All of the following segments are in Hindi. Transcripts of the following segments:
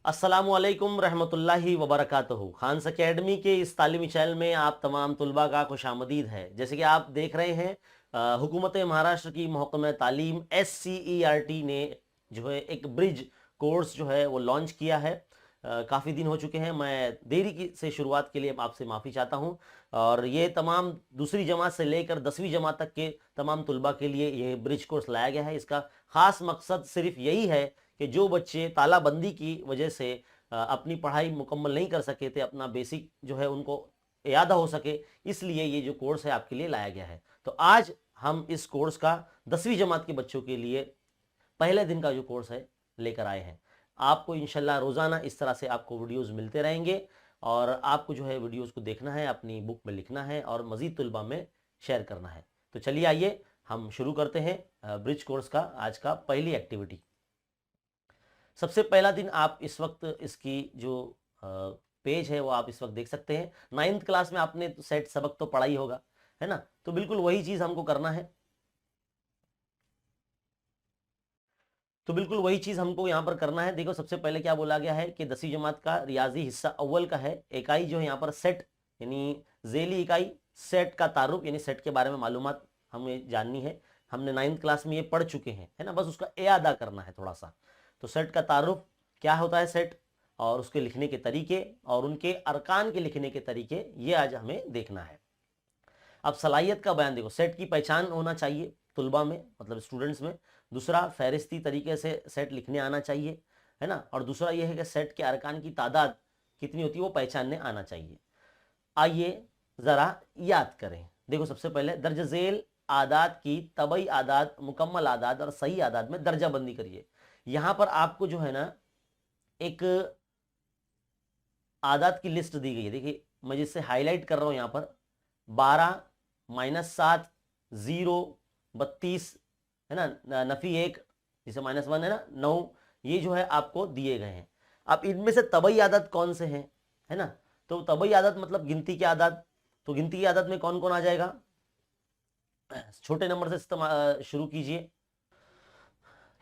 अस्सलामुअलैकुम रहमतुल्लाहि वबरकातुहू। खान्स एकेडमी के इस तालीमी चैनल में आप तमाम तुलबा का खुशामदीद है। जैसे कि आप देख रहे हैं, हुकूमत महाराष्ट्र की महकमा तालीम SCERT ने जो है एक ब्रिज कोर्स जो है वो लॉन्च किया है। काफ़ी दिन हो चुके हैं, मैं देरी की से शुरुआत के लिए आपसे माफ़ी चाहता हूं। और ये तमाम दूसरी जमात से लेकर 10वीं जमात तक के तमाम तुलबा के लिए ये ब्रिज कोर्स लाया गया है। इसका ख़ास मकसद सिर्फ यही है कि जो बच्चे तालाबंदी की वजह से अपनी पढ़ाई मुकम्मल नहीं कर सके थे, अपना बेसिक जो है उनको याद हो सके, इसलिए ये जो कोर्स है आपके लिए लाया गया है। तो आज हम इस कोर्स का 10वीं जमात के बच्चों के लिए पहले दिन का जो कोर्स है लेकर आए हैं। आपको इंशाल्लाह रोज़ाना इस तरह से आपको वीडियोस मिलते रहेंगे और आपको जो है वीडियोस को देखना है, अपनी बुक में लिखना है और मज़ीद तुलबा में शेयर करना है। तो चलिए आइए हम शुरू करते हैं ब्रिज कोर्स का आज का पहली एक्टिविटी। सबसे पहला दिन आप इस वक्त इसकी जो पेज है वो आप इस वक्त देख सकते हैं। 9th क्लास में आपने सेट सबक तो पढ़ा ही होगा, है ना? तो बिल्कुल वही चीज़ हमको करना है। तो बिल्कुल वही चीज़ हमको यहाँ पर करना है। देखो, सबसे पहले क्या बोला गया है कि 10वीं जमात का रियाजी हिस्सा अव्वल का है। इकाई जो है यहाँ पर सेट, यानी ज़ेली इकाई सेट का तारुफ, यानी सेट के बारे में मालूमात हमें जाननी है। हमने 9th क्लास में ये पढ़ चुके हैं, है ना? बस उसका अदा करना है थोड़ा सा। तो सेट का तारुफ क्या होता है, सेट और उसके लिखने के तरीके और उनके अरकान के लिखने के तरीके, ये आज हमें देखना है। अब सलाहियत का बयान देखो, सेट की पहचान होना चाहिए तुलबा में, मतलब स्टूडेंट्स में। दूसरा, फहरिस्ती तरीके से सेट लिखने आना चाहिए, है ना? और दूसरा यह है कि सेट के अरकान की तादाद कितनी होती है वो पहचानने आना चाहिए। आइए ज़रा याद करें। देखो, सबसे पहले दर्ज झेल आदात की तबई आदात, मुकम्मल आदात और सही आदात में दर्जा बंदी करिए। यहां पर आपको जो है ना एक आदात की लिस्ट दी गई है। देखिए, मैं जिससे हाईलाइट कर रहा हूं यहां पर 12, -7, 0, 32, है ना, नफी 1, जिसे -1 है ना, 9, ये जो है आपको दिए गए हैं। अब इनमें से तबई आदत कौन से हैं, है ना? तो तबई आदत मतलब गिनती की आदत। तो गिनती की आदत में कौन कौन आ जाएगा? छोटे नंबर से शुरू कीजिए।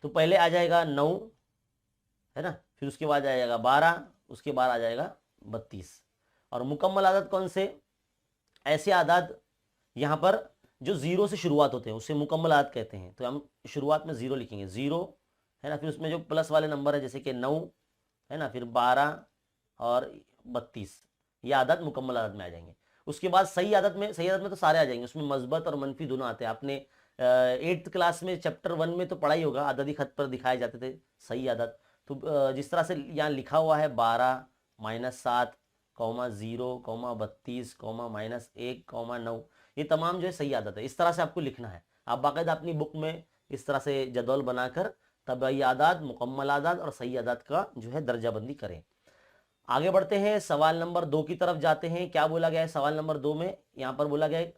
तो पहले आ जाएगा 9, है ना? फिर उसके बाद आ जाएगा 12, उसके बाद आ जाएगा 32। और मुकम्मल आदत कौन से? ऐसे आदत यहाँ पर जो जीरो से शुरुआत होते हैं उसे मुकम्मल आदत कहते हैं। तो हम शुरुआत में जीरो लिखेंगे, जीरो, है ना? फिर उसमें जो प्लस वाले नंबर है जैसे कि 9, है ना, फिर 12 और 32, ये आदत मुकम्मल आदत में आ जाएंगे। उसके बाद सही आदत में, सही आदत में तो सारे आ जाएंगे, उसमें मस्बत और मनफी दोनों आते हैं। आपने 8th क्लास में चैप्टर 1 में तो पढ़ा ही होगा, आददी खत पर दिखाए जाते थे सही आदत। तो जिस तरह से यहाँ लिखा हुआ है 12, -7, -0, -32, -1, -9, ये तमाम जो है सही आदत है। इस तरह से आपको लिखना है। आप बाकायदा अपनी बुक में इस तरह से जदौल बनाकर तबई आदात, मुकम्मल आदात और सही आदात का जो है दर्जाबंदी करें। आगे बढ़ते हैं, सवाल नंबर 2 की तरफ जाते हैं। क्या बोला गया है सवाल नंबर 2 में? यहां पर बोला गया है,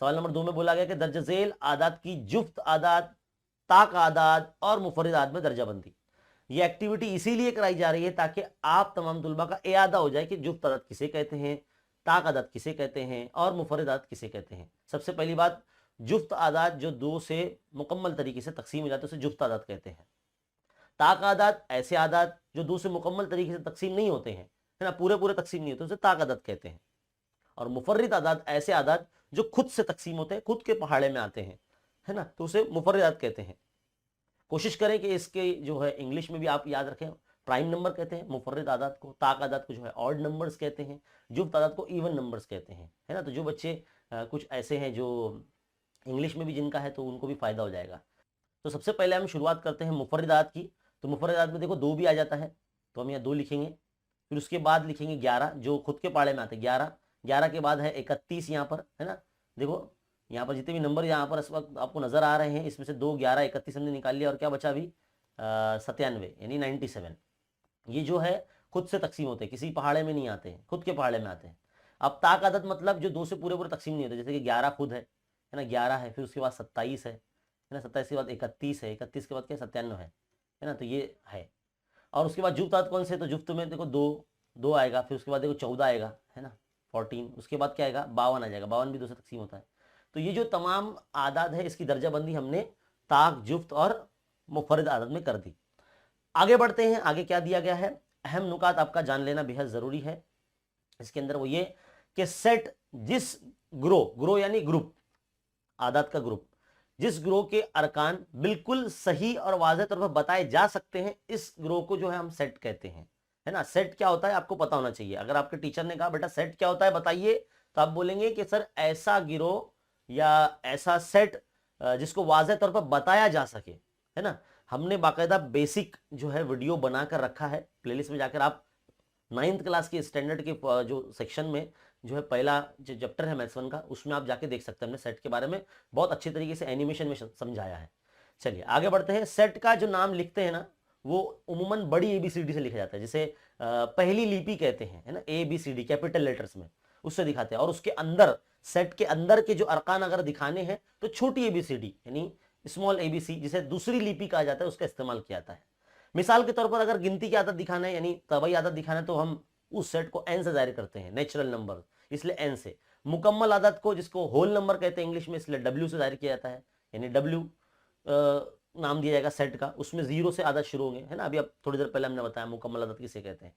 सवाल नंबर 2 में बोला गया कि दर्ज झेल आदात की जुफ्त आदात, ताक आदात और मुफर्रिद आदात में दर्जाबंदी। ये एक्टिविटी इसीलिए कराई जा रही है ताकि आप तमाम तुलबा का इयादा हो जाए कि जुफ्त आदात किसे कहते हैं, ताक आदात किसे कहते हैं और मुफर्रिद आदात किसे कहते हैं। सबसे पहली बात, जुफ्त आदात जो दो से मुकम्मल तरीके से तकसीम हो जाते हैं उसे जुफ्त आदात कहते हैं। ताक आदात ऐसे आदात जो दो से मुकम्मल तरीके से तकसीम नहीं होते हैं, है ना, पूरे पूरे तकसीम नहीं होते, उसे ताक आदात कहते हैं। और मुफर्रिद आदात ऐसे आदात जो खुद से तकसीम होते हैं, खुद के पहाड़े में आते हैं, है ना, तो उसे मुफर्रिद आदात कहते हैं। कोशिश करें कि इसके जो है इंग्लिश में भी आप याद रखें। प्राइम नंबर कहते हैं मुफर्रिद आदात को, ताक आदात को जो है ऑड नंबर्स कहते हैं, जुफ्त आदात को इवन नंबर्स कहते हैं, है ना? तो जो बच्चे कुछ ऐसे हैं जो इंग्लिश में भी जिनका है तो उनको भी फायदा हो जाएगा। तो सबसे पहले हम शुरुआत करते हैं मुफर्रिद आदात की। तो मुफर्रिद आदात में देखो 2 भी आ जाता है, तो हम यहाँ 2 लिखेंगे। फिर उसके बाद लिखेंगे 11 जो खुद के पाड़े में आते हैं, 11। 11 के बाद है 31 यहाँ पर, है ना? देखो यहाँ पर जितने भी नंबर यहाँ पर इस वक्त आपको नजर आ रहे हैं, इसमें से 2, 11, 31 हमने निकाल लिया और क्या बचा अभी? 97, यानी 97। ये जो है खुद से तकसीम होते हैं, किसी पहाड़े में नहीं आते हैं, खुद के पहाड़े में आते हैं। अब ताक आदत मतलब जो 2 से पूरे पूरे तकसीम नहीं होते, जैसे कि 11 खुद है ना, 11 है, फिर उसके बाद 27 है ना, 27 के बाद 31 है, 31 के बाद क्या 97 है ना, तो ये है। और उसके बाद जुफ्त आदत कौन से? तो जुफ्त में देखो 2, 2 आएगा, फिर उसके बाद देखो 14 आएगा, है ना, 14। उसके बाद क्या आएगा? 52 आ जाएगा, 52 भी 2 से तकसीम होता है। तो ये जो तमाम आदात है इसकी दर्जाबंदी हमने ताक, जुफ्त और मुफर्रिद आदत में कर दी। आगे बढ़ते हैं, आगे क्या दिया गया है, अहम नुकात आपका जान लेना बेहद जरूरी है इसके अंदर, वो ये कि सेट जिस ग्रो यानी ग्रुप, आदात का ग्रुप, जिस ग्रोह के अरकान बिल्कुल सही और वाज़ेह तौर पर बताए जा सकते हैं, इस ग्रोह को जो है हम सेट कहते हैं, है ना। सेट क्या होता है आपको पता होना चाहिए। अगर आपके टीचर ने कहा बेटा सेट क्या होता है बताइए, तो आप बोलेंगे कि सर ऐसा गिरोह या ऐसा सेट जिसको वाज़ेह तौर पर बताया जा सके, है ना। हमने बाकायदा बेसिक जो है वीडियो बनाकर रखा है, प्लेलिस्ट में जाकर आप 9th क्लास के स्टैंडर्ड के जो सेक्शन में जो है पहला जो चैप्टर है मैथ्स 1 का, उसमें आप जाके देख सकते हैं, हमने सेट के बारे में बहुत अच्छे तरीके से एनिमेशन में समझाया है। चलिए आगे बढ़ते हैं। सेट का जो नाम लिखते हैं ना, वो उमूमन बड़ी ABCD से लिखा जाता है, जिसे पहली लिपि कहते हैं, है ना, ABCD कैपिटल लेटर्स में उससे दिखाते हैं। और उसके अंदर, सेट के अंदर के जो अरकान अगर दिखाने हैं तो छोटी ABCD यानी स्मॉल ABC, जिसे दूसरी लिपि कहा जाता है, उसका इस्तेमाल किया जाता है। मिसाल के तौर पर अगर गिनती की आदत दिखाना है यानी तबाई आदत दिखाना है, तो हम उस सेट को n से जाहिर करते हैं, नेचुरल नंबर, इसलिए n से। मुकम्मल आदत को, जिसको होल नंबर कहते हैं इंग्लिश में, इसलिए w से जाहिर किया जाता है, यानी w नाम दिया जाएगा सेट का। उसमें 0 से आदत शुरू होंगे, है ना, अभी अब थोड़ी देर पहले हमने बताया मुकम्मल आदत किसे कहते हैं।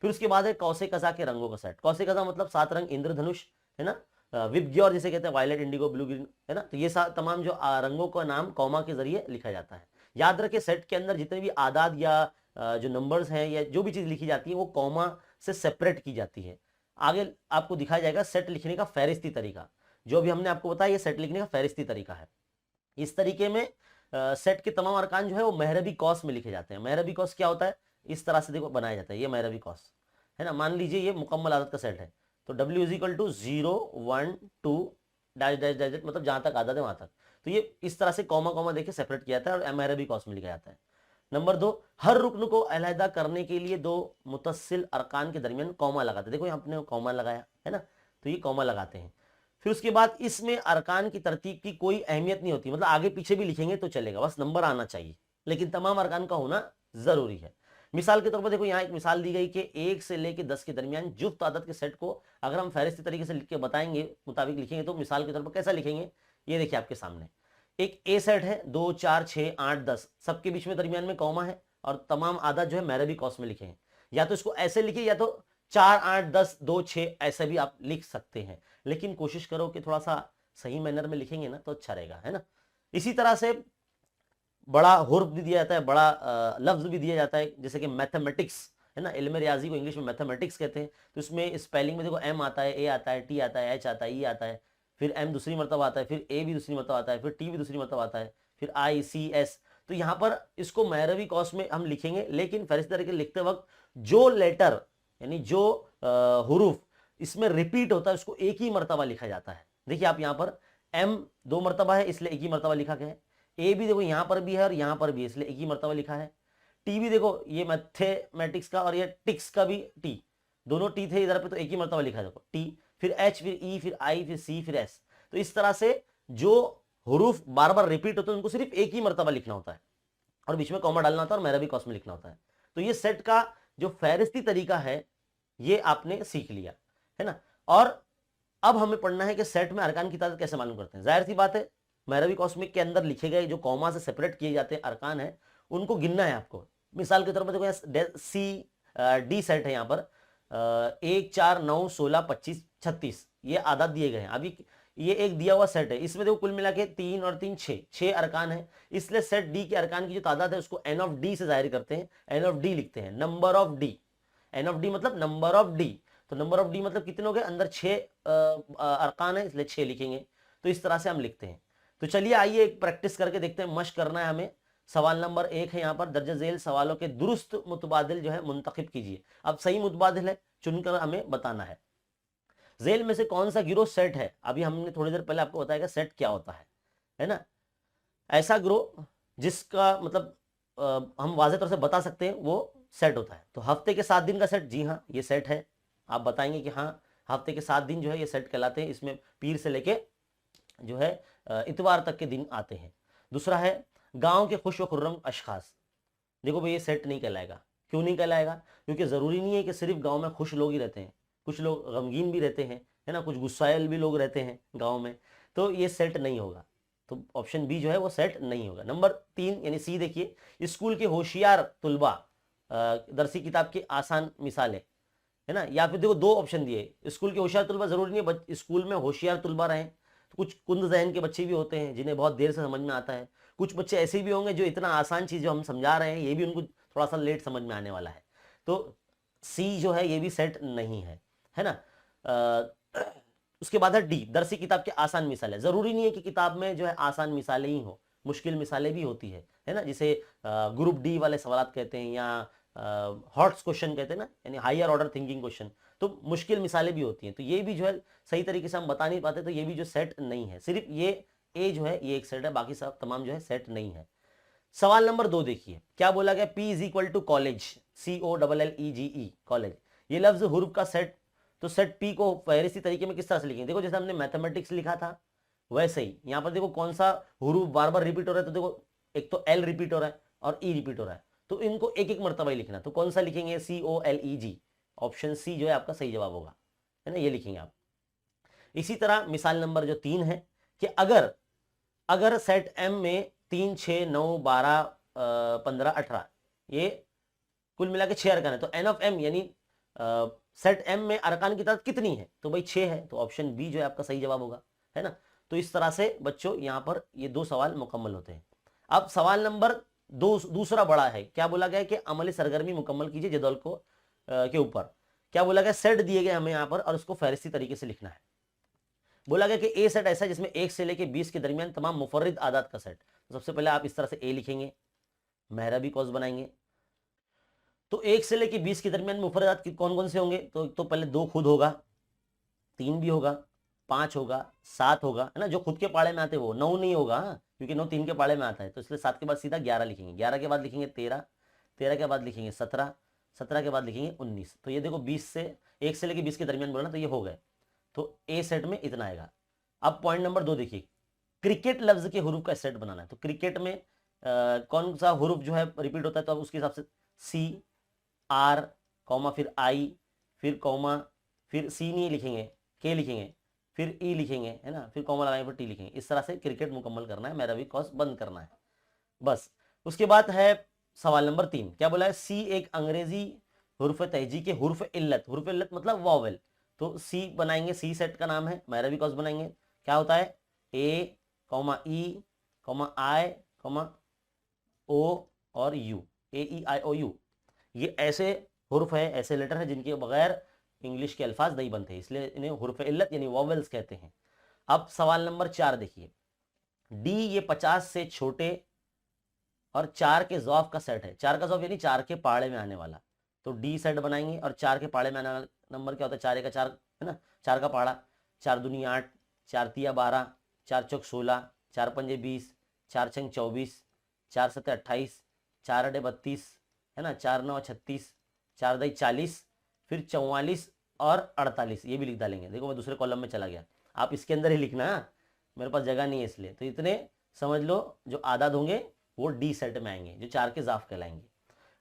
फिर उसके बाद है कौसे कज़ा के रंगों का सेट। कौसे कज़ा मतलब 7 रंग, इंद्रधनुष, है ना, विबग्योर जिसे कहते हैं, वायलेट, इंडिगो, ब्लू, ग्रीन, है ना। तो ये तमाम जो रंगों का नाम कौमा के जरिए लिखा जाता है। याद रखें सेट के अंदर जितने भी आदाद या जो नंबर्स हैं या जो भी चीज लिखी जाती है वो कौमा से सेपरेट की जाती है। आगे आपको दिखाया जाएगा सेट लिखने का फहरिस्ती तरीका, जो भी हमने आपको बताया ये सेट लिखने का फहरिस्ती तरीका है। इस तरीके में सेट के तमाम अरकान जो है वो महरबी कौस में लिखे जाते हैं। महरबी कौस क्या होता है, इस तरह से देखो बनाया जाता है, ये महरबी कौस है ना। मान लीजिए ये मुकम्मल आदत का सेट है, तो W is equal to 0 1 2 dash dash dash, मतलब जहां तक आदत है वहां तक। तो ये इस तरह से कॉमा कॉमा देके सेपरेट किया जाता है और महरबी कौस में लिखा जाता है। नंबर 2, हर रुकन को अलहदा करने के लिए 2 मुतस्सिल अरकान के दरमियान कॉमा लगाते हैं। देखो यहाँ आपने कॉमा लगाया है ना, तो ये कॉमा लगाते हैं। फिर उसके बाद इसमें अरकान की तरतीब की कोई अहमियत नहीं होती, मतलब आगे पीछे भी लिखेंगे तो चलेगा, बस नंबर आना चाहिए, लेकिन तमाम अरकान का होना जरूरी है। मिसाल के तौर पर देखो यहाँ एक मिसाल दी गई कि 1 से लेकर 10 के दरमियान जुफ्त आदत के सेट को अगर हम फहरिस्ती तरीके से लिख के बताएंगे, मुताबिक लिखेंगे, तो मिसाल के तौर पर कैसा लिखेंगे, ये देखिए आपके सामने एक ए सेट है, 2 4 6 8 10, सबके बीच में दरमियान में कॉमा है और तमाम आदत जो है महरबी कौस में लिखे हैं। या तो इसको ऐसे लिखिए या तो 4 8 10 2 6 ऐसे भी आप लिख सकते हैं, लेकिन कोशिश करो कि थोड़ा सा सही मैनर में लिखेंगे ना तो अच्छा रहेगा, है ना। इसी तरह से बड़ा हुर्फ भी दिया जाता है, बड़ा लफ्ज भी दिया जाता है, जैसे कि मैथमेटिक्स, है ना, इल्म रियाजी को इंग्लिश में मैथमेटिक्स कहते हैं। तो इसमें स्पेलिंग में देखो M आता है, A आता है, T आता है, H आता है, E आता है, फिर M दूसरी मरतबा आता है, फिर A भी दूसरी मरतबा आता है, फिर T भी दूसरी मरतबा आता है, फिर I C S। तो यहाँ पर इसको महरबी कौस में हम लिखेंगे, लेकिन फहरिस्त तरीके लिखते वक्त जो लेटर यानी जो हुरूफ इसमें रिपीट होता है उसको एक ही मरतबा लिखा जाता है। देखिए आप यहाँ पर M 2 मरतबा है इसलिए एक ही मरतबा लिखा गया है, ए भी देखो यहाँ पर भी है और यहाँ पर भी है इसलिए एक ही मरतबा लिखा है। टी भी देखो ये मैथमेटिक्स का और ये टिक्स का भी टी, दोनों टी थे इधर पे तो एक ही मरतबा लिखा है देखो टी, फिर एच, फिर ई, फिर आई, फिर सी, फिर एस। तो इस तरह से जो हुरूफ बार बार रिपीट होते हैं उनको सिर्फ एक ही मरतबा लिखना होता है और बीच में कॉमा डालना होता है और महरबी कौस में लिखना होता है। तो ये सेट का जो फहरिस्ती तरीका है ये आपने सीख लिया, है ना। और अब हमें पढ़ना है कि सेट में अरकान की तादाद कैसे मालूम करते हैं। जाहिर सी बात है महरबी कॉस्मिक के अंदर लिखे गए जो कॉमा से सेपरेट किए जाते हैं अरकान है उनको गिनना है आपको। मिसाल के तौर पर देखो यहाँ डी सेट है, यहाँ पर 1 4 9 16 25 36 ये आदाद दिए गए हैं। अभी ये एक दिया हुआ सेट है, इसमें देखो कुल मिला के 3 और 3 6 अरकान है, इसलिए सेट डी के अरकान की जो तादाद है उसको एन ऑफ डी से जाहिर करते हैं, एन ऑफ डी लिखते हैं, number of D. N of D मतलब नंबर ऑफ डी, तो नंबर ऑफ डी मतलब कितने हो गए, अंदर 6 अरकान है इसलिए 6 लिखेंगे। तो इस तरह से हम लिखते हैं। तो चलिए आइए एक प्रैक्टिस करके देखते हैं, मशक करना है हमें। सवाल नंबर 1 है यहाँ पर, दर्ज झेल सवालों के दुरुस्त मुतबादिल जो है मुंतखब कीजिए। अब सही मुतबादिल है चुनकर हमें बताना है। जेल में से कौन सा गिरोह सेट है, अभी हमने थोड़ी देर पहले आपको बताया सेट क्या होता है ना। ऐसा गिरोह जिसका मतलब हम वाज़ेह तौर से बता सकते हैं वो सेट होता है। तो हफ्ते के 7 दिन का सेट, जी हाँ ये सेट है। आप बताएंगे कि हाँ हफ्ते के 7 दिन जो है ये सेट कहलाते हैं, इसमें पीर से लेके जो है इतवार तक के दिन आते हैं। दूसरा है गांव के खुश व खुर्रम अशखास, देखो भाई ये सेट नहीं कहलाएगा। क्यों नहीं कहलाएगा, क्योंकि ज़रूरी नहीं है कि सिर्फ गांव में खुश लोग ही रहते हैं, कुछ लोग गमगीन भी रहते हैं, है ना, कुछ गुस्साइल भी लोग रहते हैं गांव में, तो ये सेट नहीं होगा। तो ऑप्शन बी जो है वो सेट नहीं होगा। नंबर 3 यानी सी देखिए, स्कूल के होशियार तुलबा, दरसी किताब की आसान मिसालें, है ना। या फिर देखो दो ऑप्शन दिए, स्कूल के होशियार तुलबा जरूरी नहीं है स्कूल में होशियार तुलबा रहें, तो कुछ कुंद जहन के बच्चे भी होते हैं जिन्हें बहुत देर से समझ में आता है, कुछ बच्चे ऐसे भी होंगे जो इतना आसान चीज जो हम समझा रहे हैं ये भी उनको थोड़ा सा लेट समझ में आने वाला है। तो सी जो है ये भी सेट नहीं है ना। उसके बाद है डी, दरसी किताब के आसान मिसालें। जरूरी नहीं है कि किताब में जो है आसान मिसालें ही हो, मुश्किल मिसालें भी होती है ना, जिसे ग्रुप डी वाले सवाल कहते हैं या हॉट्स क्वेश्चन कहते हैं ना, यानी हायर ऑर्डर थिंकिंग क्वेश्चन, तो मुश्किल मिसालें भी होती हैं। तो ये भी जो है सही तरीके से हम बता नहीं पाते, तो ये भी जो सेट नहीं है। सिर्फ ये ए जो है ये एक सेट है, बाकी सब तमाम जो है सेट नहीं है। सवाल नंबर 2 देखिए, क्या बोला गया, P is equal to college, COLLEGE college, ये लफ्ज हुर्फ का सेट। तो सेट P को फहरिस्ती तरीके में किस तरह से लिखेंगे, देखो जैसे हमने मैथमेटिक्स लिखा था वैसे ही यहां पर देखो कौन सा हुरूफ बार बार रिपीट हो रहा है, तो देखो एक तो L रिपीट हो रहा है और E रिपीट हो रहा है, तो इनको एक एक मरतबा ही लिखना। तो कौन सा लिखेंगे, COLEG, ऑप्शन सी जो है आपका सही जवाब होगा, है ना, ये लिखेंगे आप। इसी तरह मिसाल नंबर जो 3 है कि अगर सेट M में 3, 6, 9, 12, 15, 18 ये कुल मिला के 6 अरकान है, तो एन ऑफ एम यानी सेट एम में अरकान की तादाद कितनी है, तो भाई 6 है, तो ऑप्शन बी जो है आपका सही जवाब होगा, है ना। तो इस तरह से बच्चों यहां पर ये 2 सवाल मुकम्मल होते हैं। अब सवाल नंबर दूसरा बड़ा है, क्या बोला गया कि अमली सरगर्मी मुकम्मल कीजिए जदौल को के ऊपर। क्या बोला गया, सेट दिए गए हमें यहां पर और उसको फहरिस्ती तरीके से लिखना है। बोला गया कि ए सेट ऐसा है जिसमें 1 से लेकर 20 के दरमियान तमाम मुफर्रिद आदात का सेट। तो सबसे पहले आप इस तरह से ए लिखेंगे, मेहरबी कॉस बनाएंगे। तो 1 से लेकर 20 के दरमियान मुफर्रिदात कौन कौन से होंगे, तो पहले 2 खुद होगा, 3 भी होगा, 5 होगा, 7 होगा, है ना, जो खुद के पाड़े में आते हैं वो, 9 नहीं होगा क्योंकि 9 3 के पाड़े में आता है, तो इसलिए 7 के बाद सीधा 11 लिखेंगे, 11 के बाद लिखेंगे 13, 13 के बाद लिखेंगे 17, 17 के बाद लिखेंगे 19। तो ये देखो 20 से 1 से लेकर 20 के दरमियान बोला, तो ये हो गए, तो ए सेट में इतना आएगा। अब पॉइंट नंबर 2 देखिए, क्रिकेट लफ्ज के हुरूफ का सेट बनाना है। तो क्रिकेट में कौन सा हुरूफ जो है रिपीट होता है, तो अब उसके हिसाब से सी, आर, कॉमा फिर आई, फिर कॉमा, फिर सी नहीं लिखेंगे, के लिखेंगे, फिर ई लिखेंगे, है ना, फिर कॉमा लगाएंगे, फिर टी लिखेंगे। इस तरह से क्रिकेट मुकम्मल करना है, मेरा भी कॉस बंद करना है बस। उसके बाद है सवाल नंबर 3, क्या बोला है, सी एक अंग्रेजी हुर्फ तहजी के हुर्फ इल्लत मतलब वॉवेल। तो सी बनाएंगे, सी सेट का नाम है, मेरा भी कॉस बनाएंगे, क्या होता है, ए कॉमा ई कॉमा आई कॉमा ओ और यू, AEIOU। ये ऐसे हुर्फ है, ऐसे लेटर है जिनके बगैर इंग्लिश के अल्फाज नहीं बनते, इसलिए इन्हें हुर्फ इल्लत यानी वॉवेल्स कहते हैं। अब सवाल नंबर 4 देखिए, डी ये 50 से छोटे और 4 के ज़ौफ का सेट है। 4 का ज़ौफ यानी 4 के पाड़े में आने वाला, तो डी सेट बनाएंगे और 4 के पाड़े में आने वाला नंबर क्या होता है, 4 का 4, है ना, 4 का पाड़ा, 4 दूनी 8, 4 तिया 12, 4 चौक 16, 4 पंजे 20, 4 छंग 24, 4 सत्ते 28, 4 अड़े 32, है ना, 4 9 36, 4 दई 40, फिर 44 और 48, ये भी लिख डालेंगे। देखो मैं दूसरे कॉलम में चला गया, आप इसके अंदर ही लिखना, मेरे पास जगह नहीं है इसलिए। तो इतने समझ लो जो आदाद होंगे वो डी सेट में आएंगे, जो 4 के ज़ाफ कहलाएंगे।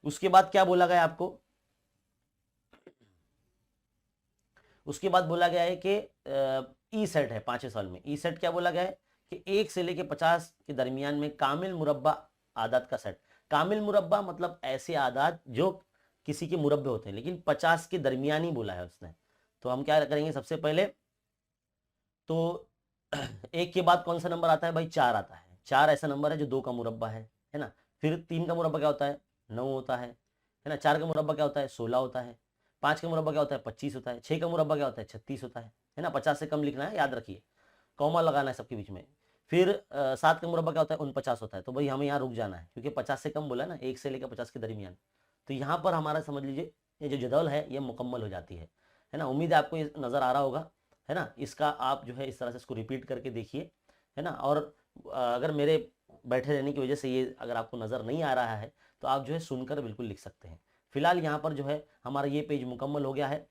उसके बाद क्या बोला गया आपको, उसके बाद बोला गया है कि ई सेट है 5वें सवाल में। ई सेट क्या बोला गया है कि 1 से लेकर 50 के दरमियान में कामिल मुरब्बा आदात का सेट। कामिल मुरब्बा मतलब ऐसे आदात जो किसी के मुरब्बे होते हैं, लेकिन 50 के दरमियान ही बोला है उसने। तो हम क्या करेंगे, सबसे पहले तो 1 के बाद कौन सा नंबर आता है भाई, 4 आता है। 4 ऐसा नंबर है जो 2 का मुरब्बा है ना। फिर 3 का मुरब्बा क्या होता है, 9 होता है ना। 4 का मुरब्बा क्या होता है, 16 होता है। 5 का मुरब्बा क्या होता है, 25 होता है। 6 का मुरब्बा क्या होता है, 36 होता है ना। 50 से कम लिखना है, याद रखिए, कॉमा लगाना है सबके बीच में। फिर 7 का मुरब्बा क्या होता है, 49 होता है। तो भाई हमें यहाँ रुक जाना है क्योंकि 50 से कम बोला ना, 1 से लेकर 50 के दरमियान। तो यहाँ पर हमारा समझ लीजिए ये जो जदौल है ये मुकम्मल हो जाती है ना। उम्मीद है आपको ये नज़र आ रहा होगा, है ना। इसका आप जो है इस तरह से इसको रिपीट करके देखिए, है ना। और अगर मेरे बैठे रहने की वजह से ये अगर आपको नज़र नहीं आ रहा है तो आप जो है सुनकर बिल्कुल लिख सकते हैं। फिलहाल यहाँ पर जो है हमारा ये पेज मुकम्मल हो गया है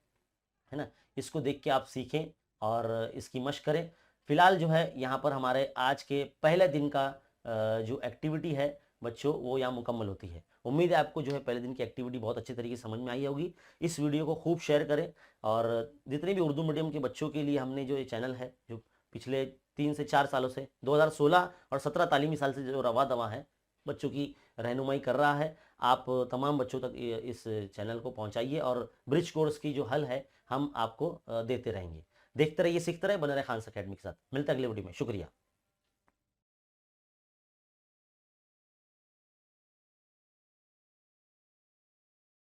ना। इसको देख के आप सीखें और इसकी मशक करें। फिलहाल जो है यहाँ पर हमारे आज के पहले दिन का जो एक्टिविटी है बच्चों वो यहाँ मुकम्मल होती है। उम्मीद है आपको जो है पहले दिन की एक्टिविटी बहुत अच्छे तरीके से समझ में आई होगी। इस वीडियो को खूब शेयर करें और जितने भी उर्दू मीडियम के बच्चों के लिए हमने जो ये चैनल है, जो पिछले 3 से 4 सालों से, 2016 और 17 तालीमी साल से जो रवा दवा है बच्चों की रहनुमाई कर रहा है। आप तमाम बच्चों तक इस चैनल को पहुंचाइए और ब्रिज कोर्स की जो हल है हम आपको देते रहेंगे। देखते रहिए, सीखते रहिए, बने रहे खान अकेडमी के साथ। मिलते हैं अगले वीडियो में। शुक्रिया।